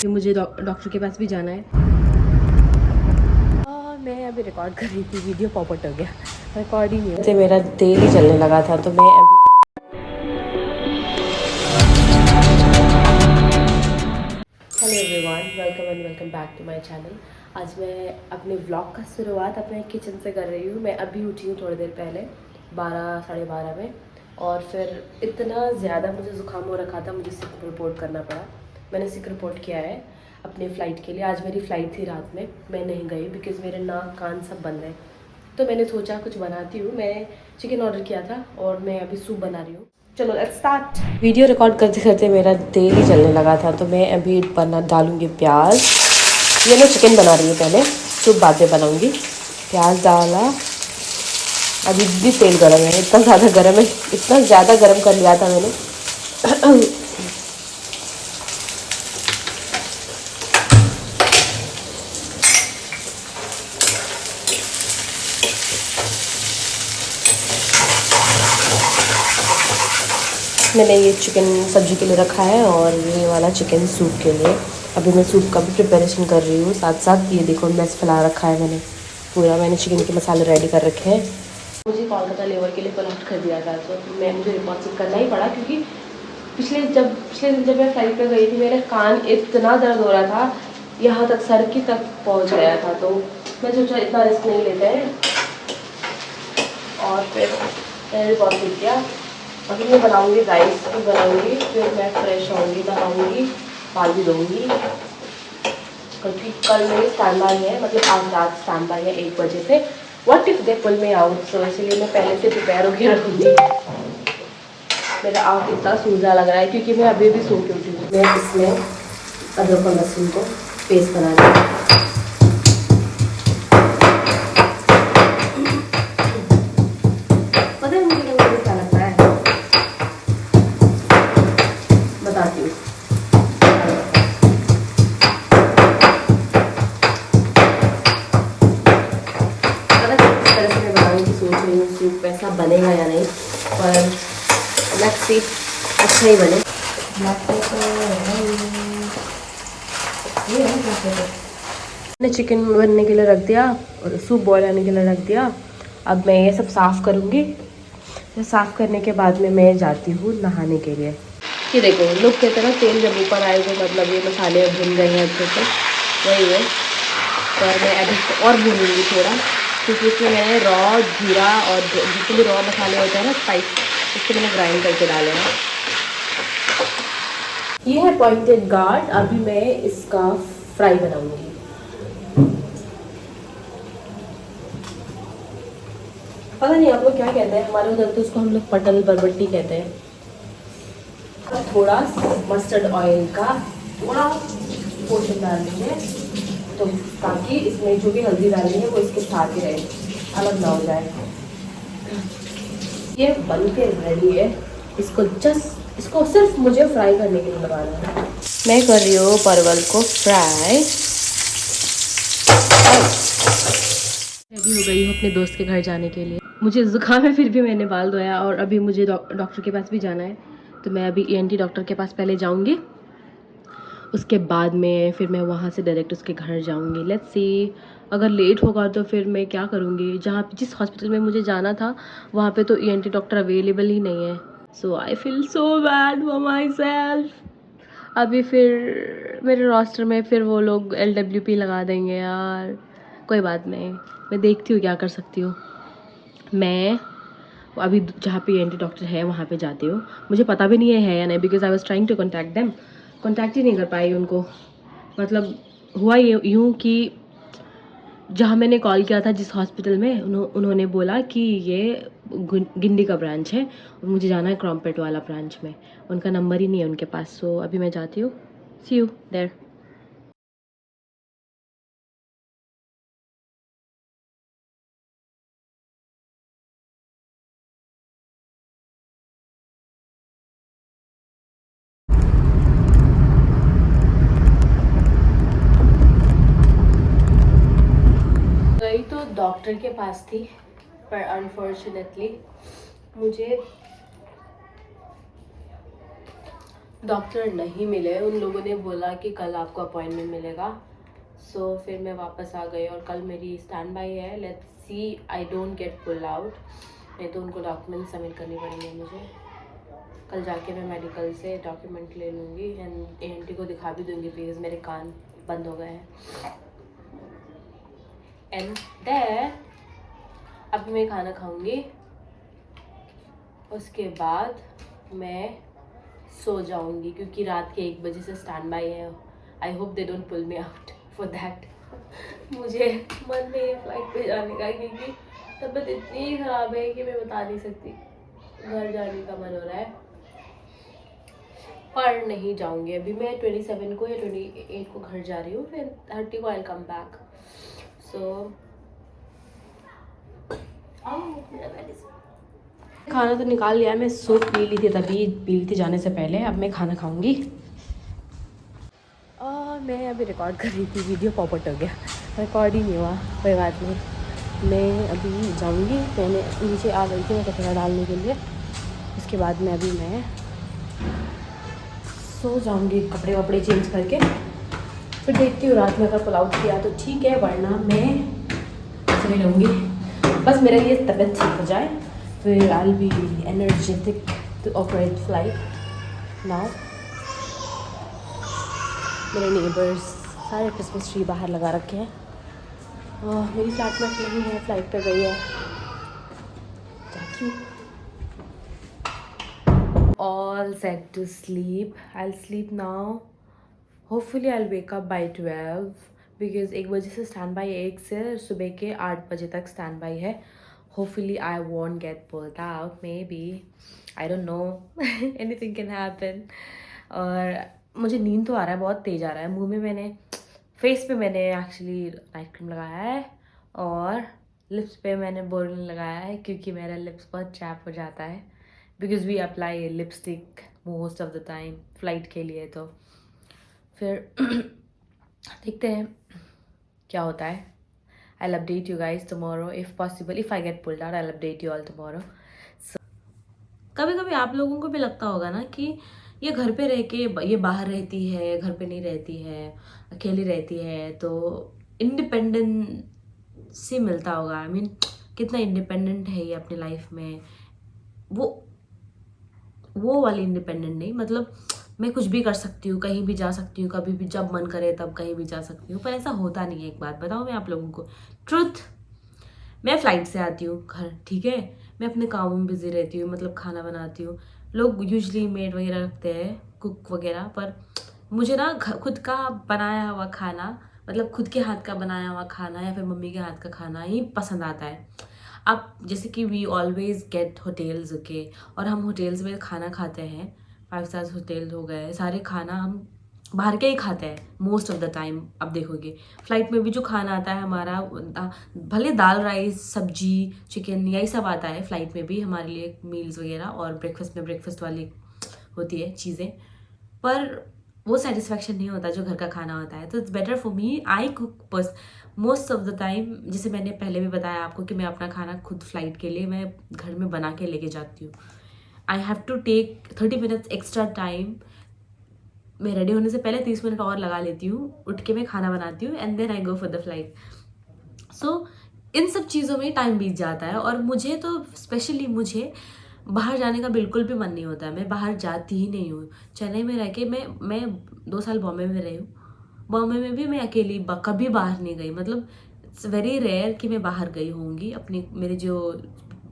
फिर मुझे डॉक्टर के पास भी जाना है। मैं अभी रिकॉर्ड कर रही थी, वीडियो पॉपअप हो गया, रिकॉर्ड ही नहीं हुआ। मेरा तेल ही जलने लगा था तो मैं अभी hello everyone, welcome back to my channel. आज मैं अपने व्लॉग का शुरुआत अपने किचन से कर रही हूँ। मैं अभी उठी हूँ थोड़ी देर पहले 12 साढ़े 12 में, और फिर इतना ज़्यादा मुझे ज़ुकाम हो रखा था, मुझे सिक रिपोर्ट करना पड़ा। मैंने सिक रिपोर्ट किया है अपने फ़्लाइट के लिए। आज मेरी फ़्लाइट थी रात में, मैं नहीं गई बिकॉज़ मेरे नाक कान सब बंद है। तो मैंने सोचा कुछ बनाती हूँ। मैं चिकन ऑर्डर किया था और मैं अभी सूप बना रही हूँ। चलो लेट्स स्टार्ट। वीडियो रिकॉर्ड करते करते मेरा तेल ही जलने लगा था तो मैं अभी डालूँगी प्याज। ये मैं चिकन बना रही हूँ, पहले सूप बाद में बनाऊँगी। प्याज डाला, अभी भी तेल गर्म है, इतना ज़्यादा गर्म है, इतना ज़्यादा गर्म कर लिया था मैंने। मैंने ये चिकन सब्जी के लिए रखा है और ये वाला चिकन सूप के लिए। अभी मैं सूप का भी प्रिपरेशन कर रही हूँ साथ साथ। ये देखो मैस फैला रखा है मैंने पूरा, मैंने चिकन के मसाले रेडी कर रखे हैं। मुझे कोलकाता लेवर के लिए पलट कर दिया था तो मुझे रिपोर्ट करना ही पड़ा, क्योंकि पिछले दिन जब मैं फ्लाइट पर गई थी मेरा कान इतना दर्द हो रहा था, यहाँ तक सर की तक पहुँच गया था। तो मैं सोचा इतना रिस्क नहीं लेते हैं, और फिर मैंने रिपोर्ट किया। अभी मैं बनाऊंगी राइस भी बनाऊंगी, फिर मैं फ्रेश होऊंगी, नहाऊंगी, बाल भी धोऊंगी, क्योंकि कल मेरी स्टैंड बाय है, मतलब आज रात स्टैंड बाय है 1 बजे से। What if they pull me out, so इसलिए मैं पहले से प्रिपेयर होकर रखूँगी। मेरा आँख इतना सूजा लग रहा है क्योंकि मैं अभी भी सो के उठी हूँ। मैं इसमें अदरक और लहसुन को पेस्ट बना रही हूँ। पता है मुझे क्या लगता है, बताती हूँ। सोच रही हूँ सूप ऐसा बनेगा या नहीं, पर लेट्स सी, अच्छा ही बने। मैंने चिकन बनने के लिए रख दिया और सूप बॉयल आने के लिए रख दिया। अब मैं ये सब साफ़ करूँगी। तो साफ़ करने के बाद में मैं जाती हूँ नहाने के लिए। ये देखो लोग कहते हैं ना तेल जब ऊपर आए तो मतलब ये मसाले भुन गए हैं अच्छे से, वही है। पर मैं अभी और भूनूंगी थोड़ा, क्योंकि इसमें मैंने रॉ जीरा और जितने भी रॉ मसाले होते हैं ना स्पाइस, इसको मैंने ग्राइंड करके डाले हैं। ये है पॉइंटेड गार्ड। अभी मैं इसका फ्राई बनाऊंगी। पता नहीं आप लोग क्या कहते हैं, हमारे उधर तो उसको हम लोग पटल बरबट्टी कहते हैं। थोड़ा मस्टर्ड ऑयल का थोड़ा पोर्शन डाल देंगे, तो ताकि इसमें जो भी हल्दी डालेंगे वो इसके साथ ही रहे, अलग ना हो जाए। ये बन के रेडी है। इसको सिर्फ मुझे फ्राई करने के लिए लगाना है। मैं कर रही हूँ परवल को फ्राई। रेडी हो गई हूँ अपने दोस्त के घर जाने के लिए। मुझे ज़ुकाम है फिर भी मैंने बाल धोया, और अभी मुझे डॉक्टर के पास भी जाना है। तो मैं अभी ENT डॉक्टर के पास पहले जाऊँगी, उसके बाद में फिर मैं वहाँ से डायरेक्ट उसके घर जाऊँगी। लेट्स सी, अगर लेट होगा तो फिर मैं क्या करूँगी। जिस हॉस्पिटल में मुझे जाना था वहाँ पे तो ENT डॉक्टर अवेलेबल ही नहीं है। So I feel so bad for myself. अभी फिर मेरे रोस्टर में फिर वो लोग LWP लगा देंगे यार। कोई बात नहीं, मैं देखती हूँ क्या कर सकती हूँ। मैं अभी जहाँ पे ENT डॉक्टर है वहाँ पे जाती हूँ। मुझे पता भी नहीं है या नहीं, because I was trying to contact them, contact ही नहीं कर पाई उनको। मतलब हुआ यूँ कि जहाँ मैंने कॉल किया था जिस हॉस्पिटल में, उन्होंने बोला कि ये गिंडी का ब्रांच है और मुझे जाना है क्रॉम्पेट वाला ब्रांच में। उनका नंबर ही नहीं है उनके पास। सो अभी मैं जाती हूँ। सी यू देयर। गई तो डॉक्टर के पास थी, पर अनफॉर्चुनेटली मुझे डॉक्टर नहीं मिले, उन लोगों ने बोला कि कल आपको अपॉइंटमेंट मिलेगा। सो फिर मैं वापस आ गई और कल मेरी स्टैंड बाई है। Let's see I don't get pull out, नहीं तो उनको डॉक्यूमेंट सबमिट करनी पड़ेंगे मुझे। कल जाके मैं मेडिकल से डॉक्यूमेंट ले लूँगी एंड एएनटी को दिखा भी दूँगी बिकॉज मेरे कान बंद हो गए हैं। एंड देन अभी मैं खाना खाऊंगी, उसके बाद मैं सो जाऊंगी क्योंकि रात के 1 बजे से स्टैंड बाई है। I hope they don't pull me out for that. मुझे मन नहीं है फ्लाइट पे जाने का क्योंकि तबीयत इतनी ख़राब है कि मैं बता नहीं सकती। घर जाने का मन हो रहा है पर नहीं जाऊंगी। अभी मैं 27 को या 28 को घर जा रही हूँ, फिर 30 को आई कम बैक। सो खाना तो निकाल लिया, मैं सूप पी ली थी, तभी पी ली थी जाने से पहले। अब मैं खाना खाऊंगी। मैं अभी रिकॉर्ड कर रही थी, वीडियो पॉपअप हो गया, रिकॉर्ड ही नहीं हुआ, कोई बात नहीं। मैं अभी जाऊंगी, मैंने नीचे आ गई थी मैं कचरा डालने के लिए। उसके बाद मैं सो जाऊंगी, कपड़े वपड़े चेंज करके। फिर देखती हूँ रात में अगर पुल आउट किया तो ठीक है, वरना मैं सो लूँगी। बस मेरा ये तबीयत ठीक हो जाए, फिर I will be energetic to operate flight now. मेरे नेबर्स सारे क्रिसमस ट्री बाहर लगा रखे हैं। मेरी फ्लैटमेट नहीं है, फ्लाइट पे गई है, जाती हूँ। All set to sleep. I'll sleep now. Hopefully I'll wake up by 12 because 1 बजे से स्टैंड बाई, 1 से सुबह के 8 बजे तक स्टैंड बाई है। Hopefully I won't get pulled out. Maybe I don't know. Anything can happen. और मुझे नींद तो आ रहा है, बहुत तेज़ आ रहा है। मुंह में मैंने फेस पे मैंने एक्चुअली नाइट क्रीम लगाया है और लिप्स पे मैंने बोरलिन लगाया है क्योंकि मेरा लिप्स बहुत चैप हो जाता है because we apply lipstick most of the time flight के लिए। तो फिर देखते हैं क्या होता है। I update you guys tomorrow if possible, if I get pulled out I update you all tomorrow. कभी कभी आप लोगों को भी लगता होगा ना कि ये घर पे रह के ये बाहर रहती है, घर पे नहीं रहती है, अकेली रहती है, तो इंडिपेंडेंट से मिलता होगा। आई मीन कितना इंडिपेंडेंट है ये अपनी लाइफ में। वो वाली इंडिपेंडेंट नहीं, मतलब मैं कुछ भी कर सकती हूँ, कहीं भी जा सकती हूँ, कभी भी जब मन करे तब कहीं भी जा सकती हूँ। पर ऐसा होता नहीं है। एक बात बताऊँ मैं आप लोगों को, ट्रुथ, मैं फ़्लाइट से आती हूँ घर, ठीक है, मैं अपने कामों में बिज़ी रहती हूँ, मतलब खाना बनाती हूँ। लोग यूजली मेड वगैरह रखते हैं, कुक वगैरह, पर मुझे ना खुद का बनाया हुआ खाना, मतलब खुद के हाथ का बनाया हुआ खाना या फिर मम्मी के हाथ का खाना ही पसंद आता है। अब जैसे कि we always get hotels, okay, और हम होटेल्स में खाना खाते हैं, 5 स्टार्स होटल हो गए, सारे खाना हम बाहर के ही खाते हैं मोस्ट ऑफ द टाइम। अब देखोगे फ़्लाइट में भी जो खाना आता है हमारा, भले दाल राइस सब्जी चिकन यही सब आता है फ़्लाइट में भी हमारे लिए, मील्स वगैरह, और ब्रेकफास्ट में ब्रेकफास्ट वाली होती है चीज़ें, पर वो सेटिस्फेक्शन नहीं होता जो घर का खाना होता है। तो it's better for me, I cook बस मोस्ट ऑफ द टाइम। जैसे मैंने पहले भी बताया आपको कि मैं अपना खाना खुद फ़्लाइट के लिए मैं घर में बना के लेके जाती हूँ। I have to take 30 minutes extra time. मैं रेडी होने से पहले 30 मिनट और लगा लेती हूँ, उठ के मैं खाना बनाती हूँ and then I go for the flight. So इन सब चीज़ों में टाइम बीत जाता है और मुझे तो स्पेशली मुझे बाहर जाने का बिल्कुल भी मन नहीं होता है। मैं बाहर जाती ही नहीं हूँ। चेन्नई में रह के मैं 2 साल बॉम्बे में रही हूँ, बॉम्बे में भी मैं अकेली कभी बाहर नहीं गई। मतलब इट्स वेरी रेयर कि मैं बाहर गई होंगी। अपनी मेरे जो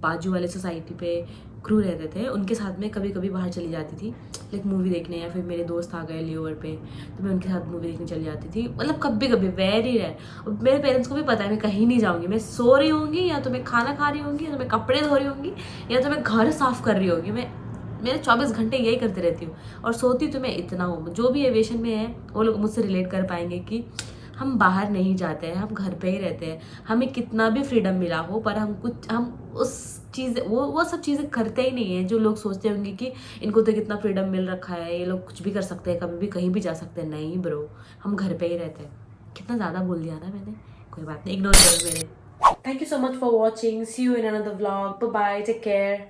बाजू वाले सोसाइटी पे क्रू रहते थे उनके साथ में कभी कभी बाहर चली जाती थी, लाइक मूवी देखने, या फिर मेरे दोस्त आ गए लेओवर पे तो मैं उनके साथ मूवी देखने चली जाती थी। मतलब कभी कभी, वेरी रेयर। मेरे पेरेंट्स को भी पता है मैं कहीं नहीं जाऊँगी, मैं सो रही होंगी या तो मैं खाना खा रही होंगी या तो मैं कपड़े धो रही होंगी या तो मैं घर साफ़ कर रही होंगी। मेरे 24 घंटे यही करती रहती हूँ और सोती तो मैं इतना हूँ। जो भी एविएशन में है वो लोग मुझसे रिलेट कर पाएंगे कि हम बाहर नहीं जाते हैं, हम घर पे ही रहते हैं। हमें कितना भी फ्रीडम मिला हो पर हम उस चीज़ वो सब चीज़ें करते ही नहीं हैं जो लोग सोचते होंगे कि इनको तो कितना फ्रीडम मिल रखा है, ये लोग कुछ भी कर सकते हैं, कभी भी कहीं भी जा सकते हैं। नहीं ब्रो, हम घर पे ही रहते हैं। कितना ज़्यादा बोल दिया ना मैंने, कोई बात नहीं, इग्नोर करो मेरे। Thank you so much for watching, see you in another vlog, bye bye, take care.